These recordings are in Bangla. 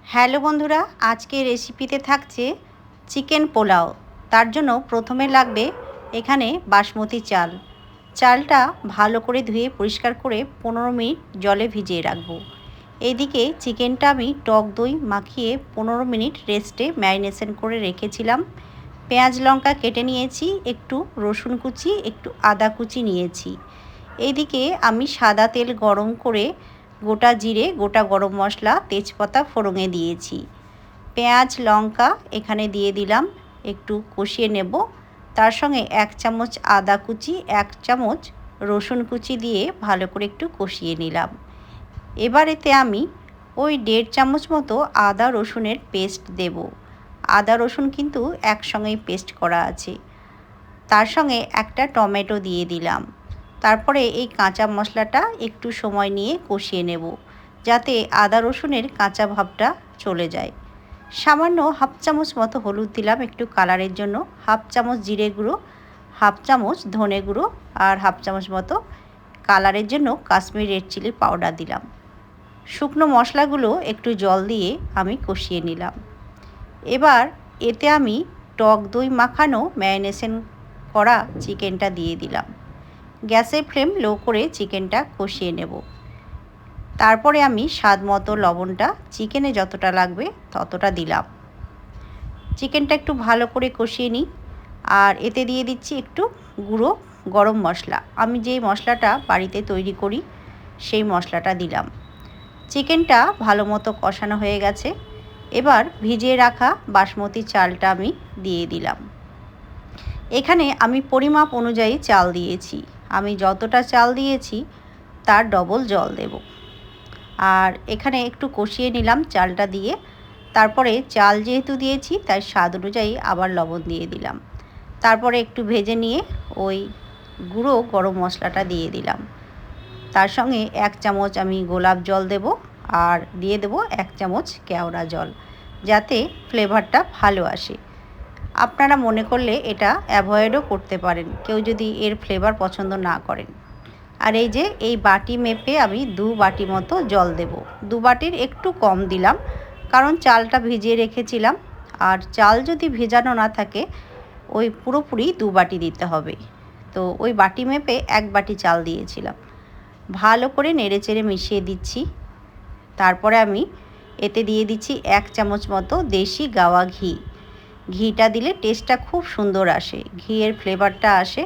হ্যালো বন্ধুরা, আজকে রেসিপিতে থাকছে চিকেন পোলাও। তার জন্য প্রথমে লাগবে এখানে বাসমতি চাল। চালটা ভালো করে ধুয়ে পরিষ্কার করে 15 মিনিট জলে ভিজিয়ে রাখবো। এইদিকে চিকেনটা আমি টক দই মাখিয়ে 15 মিনিট রেস্টে ম্যারিনেশন করে রেখেছিলাম। পেঁয়াজ লঙ্কা কেটে নিয়েছি, একটু রসুন কুচি, একটু আদা কুচি নিয়েছি। এইদিকে আমি সাদা তেল গরম করে গোটা জিরে, গোটা গরম মশলা, তেজপাতা ফোড়নে দিয়েছি। পেঁয়াজ লঙ্কা এখানে দিয়ে দিলাম, একটু কষিয়ে নেব। তার সঙ্গে 1 চামচ আদা কুচি, 1 চামচ রসুন কুচি দিয়ে ভালো করে একটু কষিয়ে নিলাম। এবার এতে আমি ওই 1.5 চামচ মতো আদা রসুনের পেস্ট দেব। আদা রসুন কিন্তু একসঙ্গেই পেস্ট করা আছে। তার সঙ্গে একটা টমেটো দিয়ে দিলাম। তারপরে এই কাঁচা মশলাটা একটু সময় নিয়ে কষিয়ে নেব, যাতে আদা রসুনের কাঁচা ভাবটা চলে যায়। সামান্য 1/2 চামচ মতো হলুদ দিলাম একটু কালারের জন্য, 1/2 চামচ জিরে গুঁড়ো, 1/2 চামচ ধনে গুঁড়ো আর 1/2 চামচ মতো কালারের জন্য কাশ্মীরি রেড চিলি পাউডার দিলাম। শুকনো মশলাগুলো একটু জল দিয়ে আমি কষিয়ে নিলাম। এবার এতে আমি টক দই মাখানো ম্যারিনেশন করা চিকেনটা দিয়ে দিলাম। গ্যাসের ফ্লেম লো করে চিকেনটা কষিয়ে নেব। তারপরে আমি স্বাদ মতো লবণটা চিকেনে যতটা লাগবে ততটা দিলাম। চিকেনটা একটু ভালো করে কষিয়ে নিই। আর এতে দিয়ে দিচ্ছি একটু গুঁড়ো গরম মশলা। আমি যেই মশলাটা বাড়িতে তৈরি করি সেই মশলাটা দিলাম। চিকেনটা ভালো মতো কষানো হয়ে গেছে। এবার ভিজিয়ে রাখা বাসমতি চালটা আমি দিয়ে দিলাম। এখানে আমি পরিমাপ অনুযায়ী চাল দিয়েছি। আমি যতটা চাল দিয়েছি তার ডবল জল দেব। আর এখানে একটু কষিয়ে নিলাম চালটা দিয়ে। তারপরে চাল যেহেতু দিয়েছি তাই স্বাদ অনুযায়ী আবার লবণ দিয়ে দিলাম। তারপরে একটু ভেজে নিয়ে ওই গুঁড়ো গরম মশলাটা দিয়ে দিলাম। তার সঙ্গে 1 চামচ আমি গোলাপ জল দেব আর দিয়ে দেব 1 চামচ কেওড়া জল, যাতে ফ্লেভারটা ভালো আসে। আপনারা মনে করলে এটা অ্যাভয়েডও করতে পারেন, কেউ যদি এর ফ্লেভার পছন্দ না করেন। আর এই যে এই বাটি মেপে আমি 2 বাটি মতো জল দেব। 2 বাটির একটু কম দিলাম, কারণ চালটা ভিজিয়ে রেখেছিলাম। আর চাল যদি ভেজানো না থাকে ওই পুরোপুরি 2 বাটি দিতে হবে। তো ওই বাটি মেপে 1 বাটি চাল দিয়েছিলাম। ভালো করে নেড়েচেড়ে মিশিয়ে দিচ্ছি। তারপরে আমি এতে দিয়ে দিচ্ছি 1 চামচ মতো দেশি গাওয়া ঘি। ঘিটা দিলে টেস্টটা খুব সুন্দর আসে, ঘিয়ের ফ্লেভারটা আসে।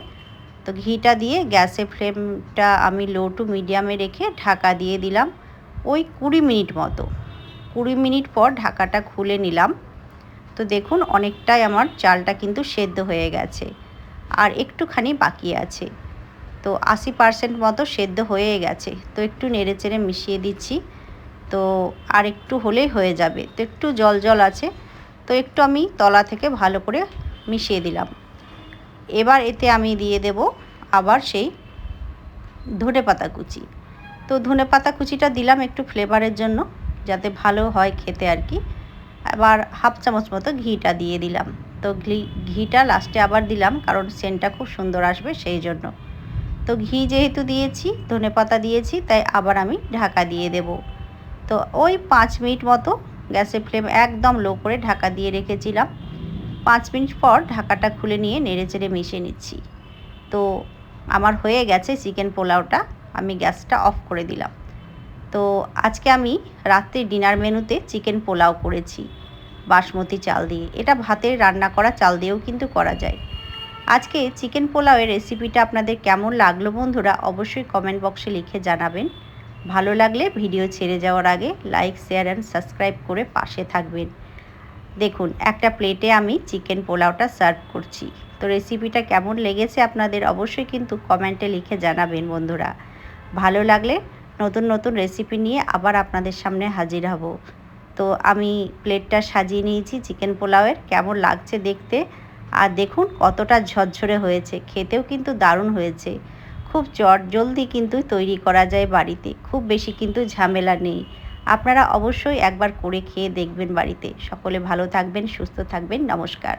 তো ঘিটা দিয়ে গ্যাসের ফ্লেমটা আমি লো টু মিডিয়ামে রেখে ঢাকা দিয়ে দিলাম ওই 20 মিনিট মতো। 20 মিনিট পর ঢাকাটা খুলে নিলাম। তো দেখুন অনেকটাই আমার চালটা কিন্তু সেদ্ধ হয়ে গেছে, আর একটুখানি বাকি আছে। তো 80% মতো সেদ্ধ হয়ে গেছে। তো একটু নেড়েচেড়ে মিশিয়ে দিচ্ছি। তো আর একটু হলেই হয়ে যাবে। তো একটু জল জল আছে, তো একটু আমি তলা থেকে ভালো করে মিশিয়ে দিলাম। এবার এতে আমি দিয়ে দেব আবার সেই ধনেপাতা কুচি। তো ধনেপাতা কুচিটা দিলাম একটু ফ্লেভারের জন্য, যাতে ভালো হয় খেতে আর কি। আবার 1/2 চামচ মতো ঘিটা দিয়ে দিলাম। তো ঘিটা লাস্টে আবার দিলাম, কারণ সেন্টটা খুব সুন্দর আসবে সেই জন্য। তো ঘি যেহেতু দিয়েছি, ধনেপাতা দিয়েছি, তাই আবার আমি ঢাকা দিয়ে দেব। তো ওই 5 মিনিট মতো গ্যাসের ফ্লেম একদম লো করে ঢাকা দিয়ে রেখেছিলাম। 5 মিনিট পর ঢাকাটা খুলে নিয়ে নেড়েচেড়ে মিশিয়ে নিচ্ছি। তো আমার হয়ে গেছে চিকেন পোলাওটা। আমি গ্যাসটা অফ করে দিলাম। তো আজকে আমি রাত্রে ডিনার মেনুতে চিকেন পোলাও করেছি বাসমতি চাল দিয়ে। এটা ভাতের রান্না করা চাল দিয়েও কিন্তু করা যায়। আজকে চিকেন পোলাওয়ের রেসিপিটা আপনাদের কেমন লাগলো বন্ধুরা, অবশ্যই কমেন্ট বক্সে লিখে জানাবেন। ভালো লাগলে ভিডিও ছেড়ে যাওয়ার আগে লাইক, শেয়ার অ্যান্ড সাবস্ক্রাইব করে পাশে থাকবেন। দেখুন একটা প্লেটে আমি চিকেন পোলাওটা সার্ভ করছি। তো রেসিপিটা কেমন লেগেছে আপনাদের অবশ্যই কিন্তু কমেন্টে লিখে জানাবেন বন্ধুরা। ভালো লাগলে নতুন নতুন রেসিপি নিয়ে আবার আপনাদের সামনে হাজির হব। তো আমি প্লেটটা সাজিয়ে নিয়েছি চিকেন পোলাওয়ের, কেমন লাগছে দেখতে। আর দেখুন কতটা ঝরঝরে হয়েছে, খেতেও কিন্তু দারুণ হয়েছে। খুব জলদি কিন্তু তৈরি করা যায় বাড়িতে, খুব বেশি কিন্তু ঝামেলা নেই। আপনারা অবশ্যই একবার করে খেয়ে দেখবেন বাড়িতে। সকলে ভালো থাকবেন, সুস্থ থাকবেন। নমস্কার।